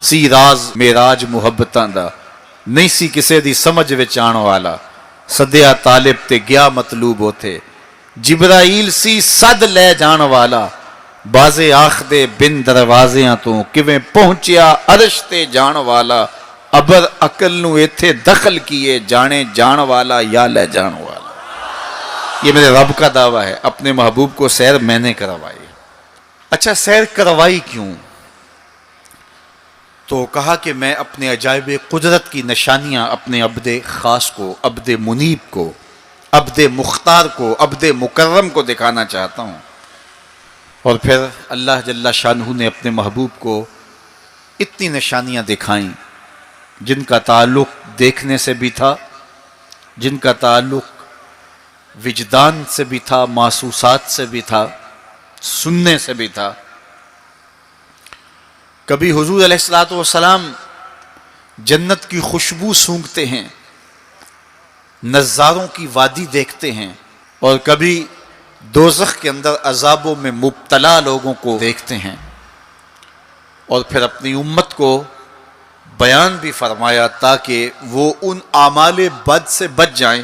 सी राज मेराज मुहब्बतां दा, नहीं सी किसे दी समझ विच आण वाला, सद्या तालिब ते गया मतलूब उथे, जिब्राइल सी सद लै जाण वाला, बाजे आखदे बिन दरवाजियां तो किवें पहुंचिया अरश ते जाण वाला, अबर अकल नू इथे दखल किए जाने जाण वाला या ले जाण वाला। ये मेरे रब का दावा है, अपने महबूब को सैर मैंने करवाई। अच्छा, सैर करवाई क्यों? तो कहा कि मैं अपने अजायब कुदरत की निशानियां अपने अब्दे खास को, अब्दे मुनीब को, अब्दे मुख्तार को, अब्दे मुकर्रम को दिखाना चाहता हूँ। और फिर अल्लाह जल्ला शानहू ने अपने महबूब को इतनी निशानियां दिखाईं जिनका ताल्लुक देखने से भी था, जिनका ताल्लुक विजदान से भी था, मासूसात से भी था, सुनने से भी था। कभी हुजूर अलैहिस्सलातु वस्सलाम जन्नत की खुशबू सूंघते हैं, नज़ारों की वादी देखते हैं, और कभी दोज़ख के अंदर अजाबों में मुब्तला लोगों को देखते हैं। और फिर अपनी उम्मत को बयान भी फरमाया ताकि वो उन आमाले बद से बच जाएं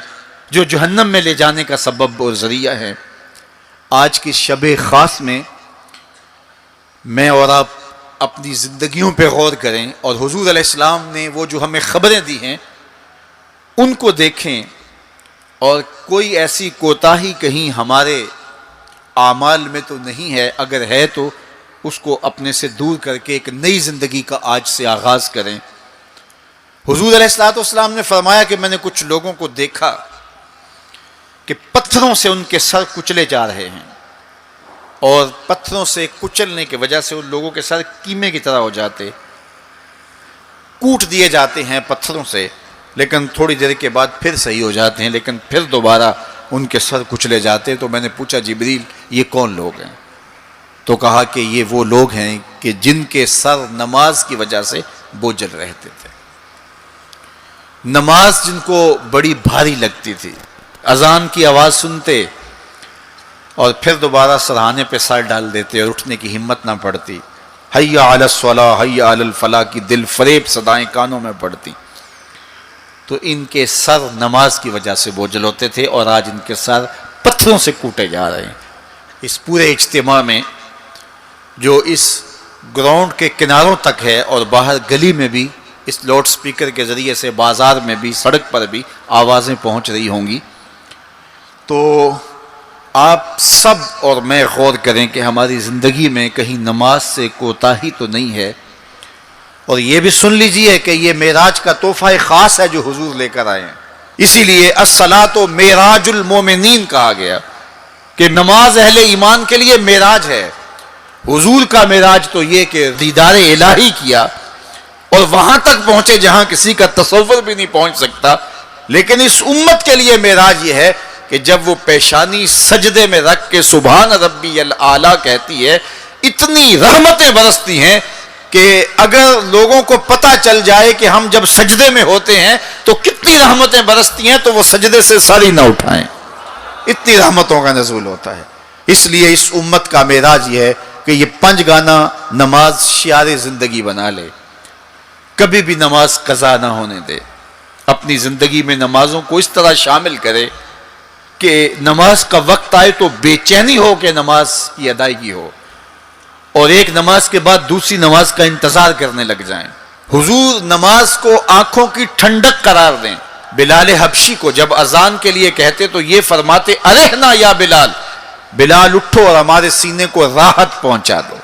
जो जहन्नम में ले जाने का सबब और ज़रिया है। आज की शब ख़ास में मैं और आप अपनी ज़िंदगियों पे गौर करें और हुजूर अलैहिस्सलाम ने वो जो हमें ख़बरें दी हैं उनको देखें, और कोई ऐसी कोताही कहीं हमारे आमाल में तो नहीं है, अगर है तो उसको अपने से दूर करके एक नई ज़िंदगी का आज से आगाज़ करें। हुजूर अलैहिस्सलाम ने फरमाया कि मैंने कुछ लोगों को देखा कि पत्थरों से उनके सर कुचले जा रहे हैं, और पत्थरों से कुचलने की वजह से उन लोगों के सर कीमे की तरह हो जाते, कूट दिए जाते हैं पत्थरों से, लेकिन थोड़ी देर के बाद फिर सही हो जाते हैं, लेकिन फिर दोबारा उनके सर कुचले जाते। तो मैंने पूछा, जिब्रील ये कौन लोग हैं? तो कहा कि ये वो लोग हैं कि जिनके सर नमाज की वजह से बोझल रहते थे, नमाज जिनको बड़ी भारी लगती थी, अजान की आवाज़ सुनते और फिर दोबारा सरहाने पे सर डाल देते और उठने की हिम्मत ना पड़ती। हय्या अलस सलाह हय्या अलल फलाह की दिल फरेब सदाएं कानों में पड़ती। तो इनके सर नमाज की वजह से बोझल होते थे, और आज इनके सर पत्थरों से कूटे जा रहे हैं। इस पूरे इज्तिमा में जो इस ग्राउंड के किनारों तक है और बाहर गली में भी इस लाउड स्पीकर के ज़रिए से, बाज़ार में भी, सड़क पर भी आवाज़ें पहुँच रही होंगी, तो आप सब और मैं गौर करें कि हमारी ज़िंदगी में कहीं नमाज से कोताही तो नहीं है। और ये भी सुन लीजिए कि ये मेराज का तोहफ़ा ख़ास है जो हुजूर लेकर आए हैं। इसीलिए अस्सलातो मेराजुल मोमिनीन कहा गया कि नमाज अहले ईमान के लिए मेराज है। हुजूर का मेराज तो ये कि दीदार इलाही किया और वहाँ तक पहुँचे जहाँ किसी का तसव्वुर भी नहीं पहुँच सकता। लेकिन इस उम्मत के लिए मेराज ये है कि जब वो पेशानी सजदे में रख के सुभान रब्बी अल आला कहती है, इतनी रहमतें बरसती हैं कि अगर लोगों को पता चल जाए कि हम जब सजदे में होते हैं तो कितनी रहमतें बरसती हैं, तो वो सजदे से सर ही ना उठाएं, इतनी रहमतों का नज़ूल होता है। इसलिए इस उम्मत का मेराज ये है कि ये पंजगाना नमाज शियारे ज़िंदगी बना ले, कभी भी नमाज कज़ा ना होने दे, अपनी ज़िंदगी में नमाजों को इस तरह शामिल करे कि नमाज का वक्त आए तो बेचैनी हो कि नमाज की अदायगी हो, और एक नमाज के बाद दूसरी नमाज का इंतजार करने लग जाएं। हुजूर नमाज को आंखों की ठंडक करार दें। बिलाल हबशी को जब अजान के लिए कहते तो ये फरमाते, अरेहना या बिलाल, बिलाल उठो और हमारे सीने को राहत पहुंचा दो।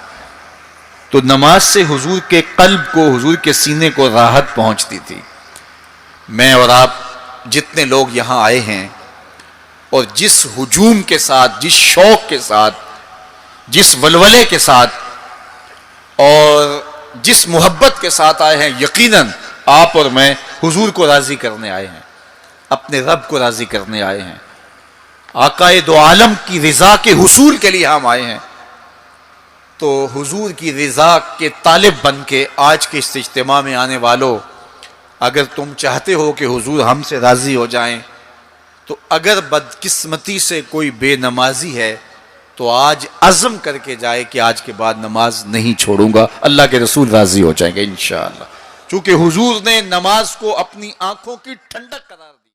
तो नमाज से हुजूर के कल्ब को, हुजूर के सीने को राहत पहुंचती थी। मैं और आप जितने लोग यहाँ आए हैं और जिस हुजूम के साथ, जिस शौक के साथ, जिस वलवले के साथ और जिस मोहब्बत के साथ आए हैं, यकीनन आप और मैं हुजूर को राज़ी करने आए हैं, अपने रब को राज़ी करने आए हैं, आकाए दो आलम की रिज़ा के हुसूल के लिए हम आए हैं। तो हुजूर की रिज़ा के तालिब बन के आज के इस इज्तिमा में आने वालों, अगर तुम चाहते हो कि हुजूर हमसे राज़ी हो जाएं, तो अगर बदकिस्मती से कोई बेनमाजी है تو آج عزم کر کے جائے کہ آج کے بعد نماز نہیں چھوڑوں گا، اللہ کے رسول راضی ہو جائیں گے انشاءاللہ، چونکہ حضور نے نماز کو اپنی آنکھوں کی ٹھنڈک قرار دیا۔